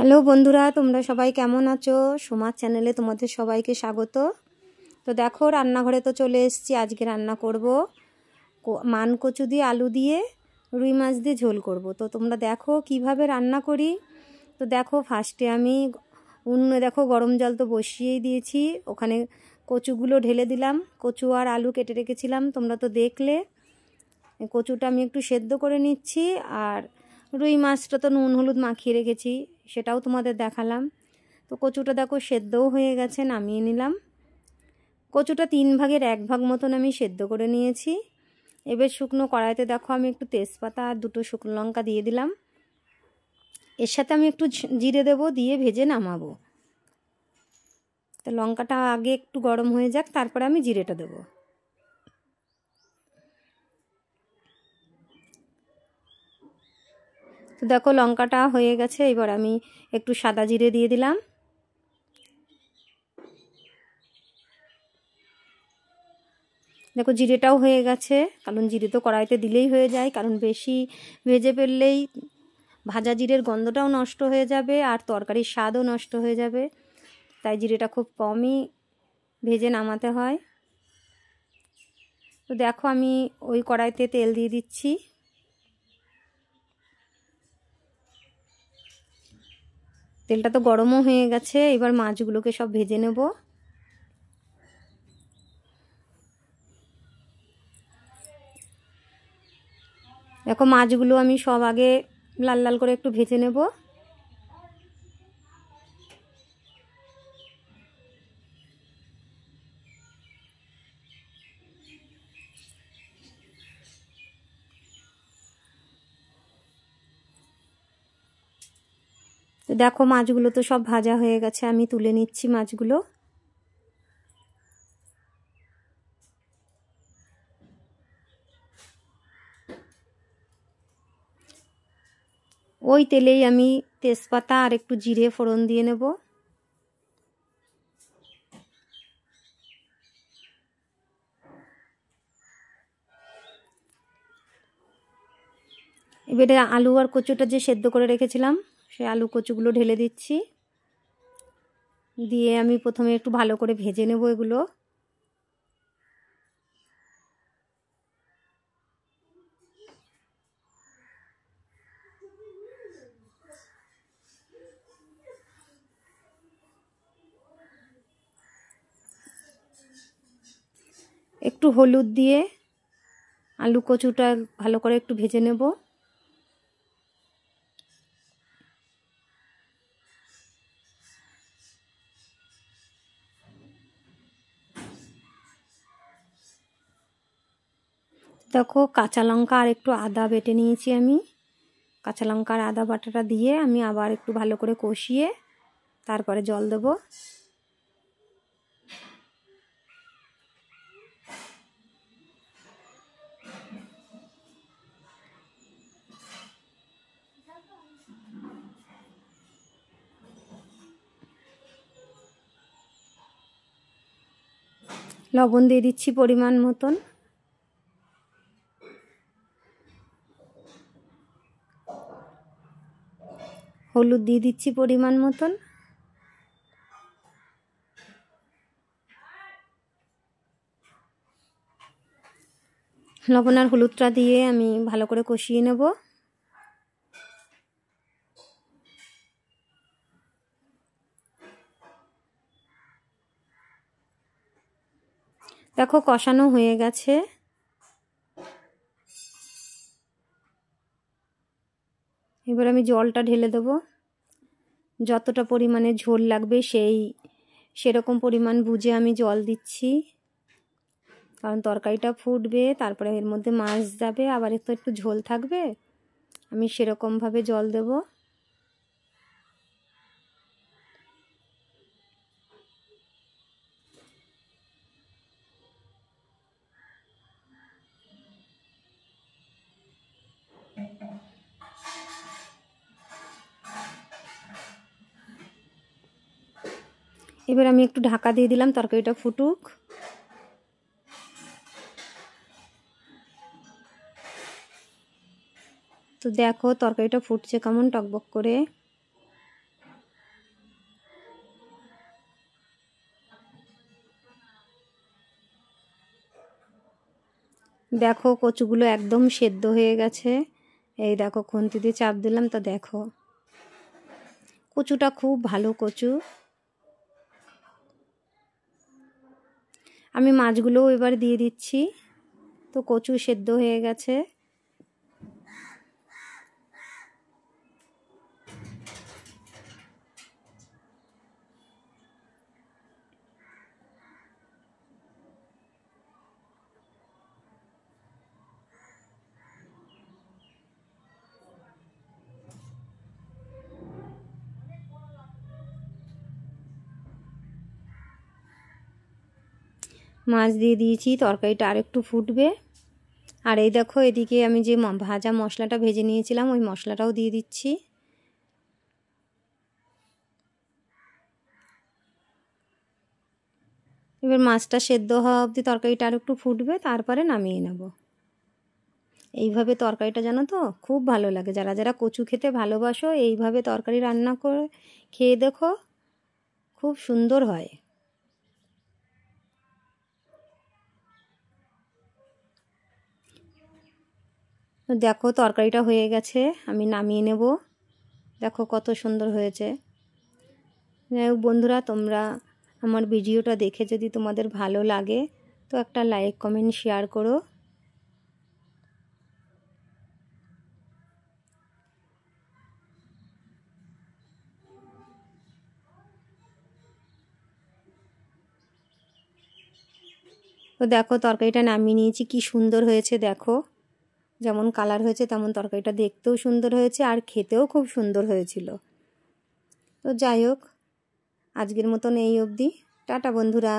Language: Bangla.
হ্যালো বন্ধুরা, তোমরা সবাই কেমন আছো? সোমার চ্যানেলে তোমাদের সবাইকে স্বাগত। তো দেখো, রান্নাঘরে তো চলে এসেছি। আজকে রান্না করব মান কচু দিয়ে আলু দিয়ে রুই মাছ দিয়ে ঝোল করব। তো তোমরা দেখো কিভাবে রান্না করি। তো দেখো, ফার্স্টে আমি উনুনে দেখো গরম জল তো বসিয়েই দিয়েছি, ওখানে কচুগুলো ঢেলে দিলাম। কচু আর আলু কেটে রেখেছিলাম, তোমরা তো দেখলে। কচুটা আমি একটু সেদ্ধ করে নিচ্ছি, আর রুই মাছটা তো নুন হলুদ মাখিয়ে রেখেছি, সেটাও তোমাদের দেখালাম। তো কচুটা দেখো সেদ্ধও হয়ে গেছে, নামিয়ে নিলাম। কচুটা 3 ভাগের 1 ভাগ মতন আমি সেদ্ধ করে নিয়েছি। এবার শুকনো কড়াইতে দেখো আমি একটু তেজপাতা আর 2টো শুকনো লঙ্কা দিয়ে দিলাম। এর সাথে আমি একটু জিরে দেবো, দিয়ে ভেজে নামাবো। তো লঙ্কাটা আগে একটু গরম হয়ে যাক, তারপরে আমি জিরেটা দেবো। তো দেখো লঙ্কাটা হয়ে গেছে, এবার আমি একটু সাদা জিরে দিয়ে দিলাম। দেখো জিরেটাও হয়ে গেছে, কারণ জিরে তো কড়াইতে দিলেই হয়ে যায়, কারণ বেশি ভেজে ফেললেই ভাজা জিরের গন্ধটাও নষ্ট হয়ে যাবে আর তরকারির স্বাদও নষ্ট হয়ে যাবে। তাই জিরেটা খুব কমই ভেজে নামাতে হয়। তো দেখো আমি ওই কড়াইতে তেল দিয়ে দিচ্ছি। তেলটা তো গরমও হয়ে গেছে, এবার মাছগুলোকে সব ভেজে নেব। দেখো মাছগুলো আমি সব আগে লাল লাল করে একটু ভেজে নেব। তো দেখো মাছগুলো তো সব ভাজা হয়ে গেছে, আমি তুলে নিচ্ছি মাছগুলো। ওই তেলেই আমি তেজপাতা আর একটু জিরে ফোড়ন দিয়ে নেব। এবারে আলু আর কচুটা যে সেদ্ধ করে রেখেছিলাম, সেই আলু কচুগুলো ঢেলে দিচ্ছি। দিয়ে আমি প্রথমে একটু ভালো করে ভেজে নেব এগুলো। একটু হলুদ দিয়ে আলু কচুটা ভালো করে একটু ভেজে নেব। দেখো কাঁচা লঙ্কা আর একটু আদা বেটে নিয়েছি আমি। কাঁচা লঙ্কা আর আদা বাটাটা দিয়ে আমি আবার একটু ভালো করে কষিয়ে তারপরে জল দেব। লবণ দিয়ে দিচ্ছি পরিমাণ মতন। হলুদ দিয়ে দিচ্ছি পরিমাণ মতন। লবণ আর হলুদটা দিয়ে আমি ভালো করে কষিয়ে নেব। দেখো কষানো হয়ে গেছে। এবার আমি জলটা ঢেলে দেব। যতটা পরিমাণে ঝোল লাগবে সেরকম পরিমাণ বুঝে আমি জল দিচ্ছি, কারণ তরকারিটা ফুটবে, তারপরে এর মধ্যে মাছ যাবে, আবার একটু ঝোল থাকবে। আমি সেরকমভাবে জল দেব। এবার আমি একটু ঢাকা দিয়ে দিলাম, তরকারিটা ফুটুক। তো দেখো তরকারিটা ফুটছে কেমন টকবক করে। দেখো কচুগুলো একদম সেদ্ধ হয়ে গেছে। এই দেখো খুন্তি দিয়ে চাপ দিলাম তো দেখো কচুটা খুব ভালো কচু। আমি মাছগুলোও এবার দিয়ে দিচ্ছি। তো কচু সেদ্ধ হয়ে গেছে। মাছ দিয়ে দিয়েছি, তরকারিটা আরেকটু ফুটবে। আর এই দেখো এদিকে আমি যে ভাজা মশলাটা ভেজে নিয়েছিলাম ওই মশলাটাও দিয়ে দিচ্ছি। এবার মাছটা সেদ্ধ হওয়া অবধি তরকারিটা আর একটু ফুটবে, তারপরে নামিয়ে নেব। এইভাবে তরকারিটা জানো তো খুব ভালো লাগে। যারা যারা কচু খেতে ভালোবাসো এইভাবে তরকারি রান্না করে খেয়ে দেখো, খুব সুন্দর হয়। দেখো তরকারিটা হয়ে গেছে, আমি নামিয়ে নেব। দেখো কত সুন্দর হয়েছে। যাই হোক বন্ধুরা, তোমরা আমার ভিডিওটা দেখে যদি তোমাদের ভালো লাগে তো একটা লাইক কমেন্ট শেয়ার করো। তো দেখো তরকারিটা নামিয়ে নিয়েছি, কি সুন্দর হয়েছে দেখো। যেমন কালার হয়েছে তেমন তরকারিটা দেখতেও সুন্দর হয়েছে আর খেতেও খুব সুন্দর হয়েছিল। তো যাই হোক, আজকের মতন এই অবধি। টাটা বন্ধুরা।